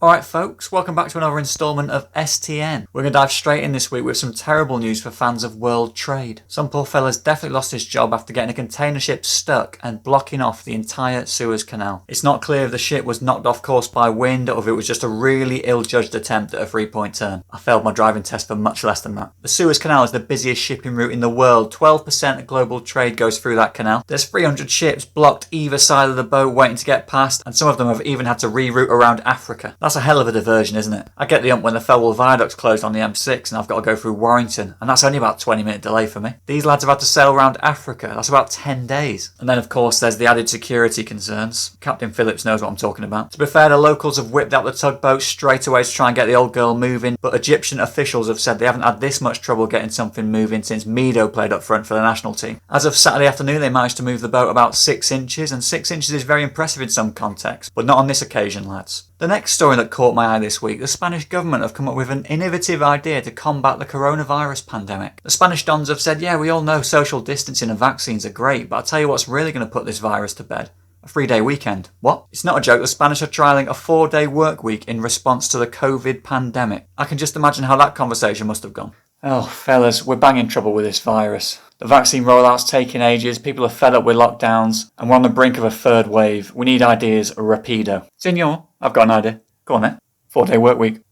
Alright folks, welcome back to another instalment of STN. We're going to dive straight in this week with some terrible news for fans of world trade. Some poor fella's definitely lost his job after getting a container ship stuck and blocking off the entire Suez Canal. It's not clear if the ship was knocked off course by wind or if it was just a really ill-judged attempt at a three-point turn. I failed my driving test for much less than that. The Suez Canal is the busiest shipping route in the world. 12% of global trade goes through that canal. There's 300 ships blocked either side of the boat waiting to get past, and some of them have even had to reroute around Africa. That's a hell of a diversion, isn't it? I get the ump when the Felwell Viaduct's closed on the M6 and I've got to go through Warrington, and that's only about a 20-minute delay for me. These lads have had to sail around Africa. That's about 10 days. And then, of course, there's the added security concerns. Captain Phillips knows what I'm talking about. To be fair, the locals have whipped out the tugboat straight away to try and get the old girl moving, but Egyptian officials have said they haven't had this much trouble getting something moving since Mido played up front for the national team. As of Saturday afternoon, they managed to move the boat about 6 inches, and 6 inches is very impressive in some contexts, but not on this occasion, lads. The next story that caught my eye this week, the Spanish government have come up with an innovative idea to combat the coronavirus pandemic. The Spanish dons have said, yeah, we all know social distancing and vaccines are great, but I'll tell you what's really going to put this virus to bed. A 3-day weekend. What? It's not a joke, the Spanish are trialling a 4-day work week in response to the COVID pandemic. I can just imagine how that conversation must have gone. Oh, fellas, we're banging trouble with this virus. The vaccine rollout's taking ages, people are fed up with lockdowns, and we're on the brink of a third wave. We need ideas rapido. Senor, I've got an idea. Go on then. 4-day work week.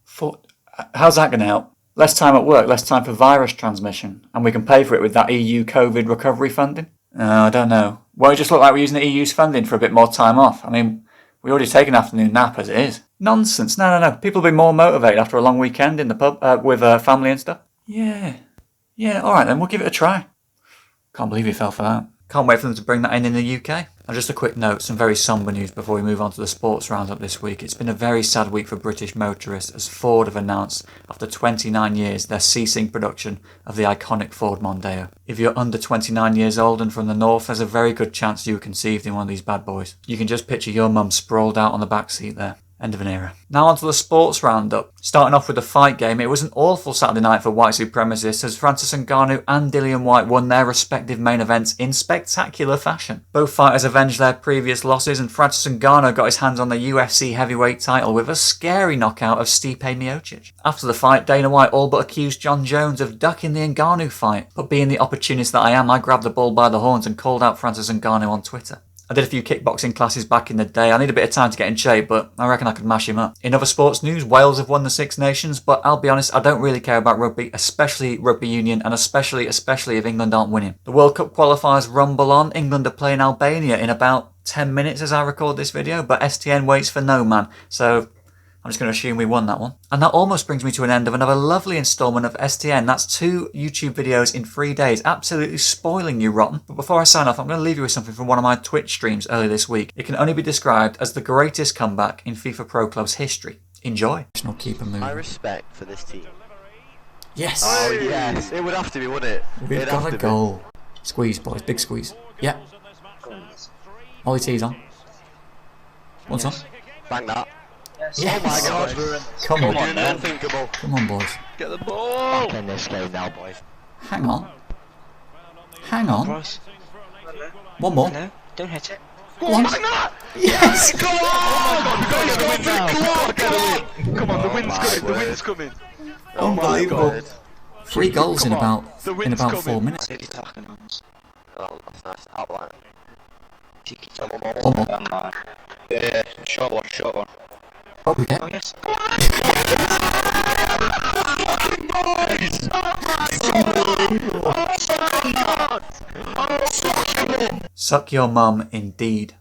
How's that going to help? Less time at work, less time for virus transmission, and we can pay for it with that EU COVID recovery funding? I don't know. Won't it just look like we're using the EU's funding for a bit more time off? I mean, we already take an afternoon nap as it is. Nonsense. No. People will be more motivated after a long weekend in the pub with family and stuff. Yeah, alright then, we'll give it a try. Can't believe you fell for that. Can't wait for them to bring that in the UK. And just a quick note, some very sombre news before we move on to the sports roundup this week. It's been a very sad week for British motorists as Ford have announced after 29 years they're ceasing production of the iconic Ford Mondeo. If you're under 29 years old and from the north, there's a very good chance you were conceived in one of these bad boys. You can just picture your mum sprawled out on the back seat there. End of an era. Now onto the sports roundup. Starting off with the fight game, it was an awful Saturday night for white supremacists as Francis Ngannou and Dillian Whyte won their respective main events in spectacular fashion. Both fighters avenged their previous losses, and Francis Ngannou got his hands on the UFC heavyweight title with a scary knockout of Stipe Miocic. After the fight, Dana White all but accused John Jones of ducking the Ngannou fight, but being the opportunist that I am, I grabbed the bull by the horns and called out Francis Ngannou on Twitter. I did a few kickboxing classes back in the day. I need a bit of time to get in shape, but I reckon I could mash him up. In other sports news, Wales have won the Six Nations, but I'll be honest, I don't really care about rugby, especially rugby union, and especially if England aren't winning. The World Cup qualifiers rumble on. England are playing Albania in about 10 minutes as I record this video, but STN waits for no man, so I'm just going to assume we won that one. And that almost brings me to an end of another lovely instalment of STN. That's 2 YouTube videos in 3 days. Absolutely spoiling you rotten. But before I sign off, I'm going to leave you with something from one of my Twitch streams earlier this week. It can only be described as the greatest comeback in FIFA Pro Clubs history. Enjoy. Keep moving. My respect for this team. Yes! Oh yes! It would have to be, wouldn't it? We've got a goal. Squeeze, boys. Big squeeze. Yeah. Ollie T's on. What's on? Bang that. Yes. Oh my god. Come on, man. Unthinkable. Come on, boys. Get the ball. Back in this game now, boys. Hang on. One more. No, don't hit it. Go on, bang that! Yes! Go on! Come on, the wind's coming. The wind's coming. Oh my god. 3 goals in about 4 minutes. Take your talking on us. Oh, that's nice. Outline. Cheeky One more. Yeah, short one. Oh, we get. Oh yes. Suck your mum, indeed.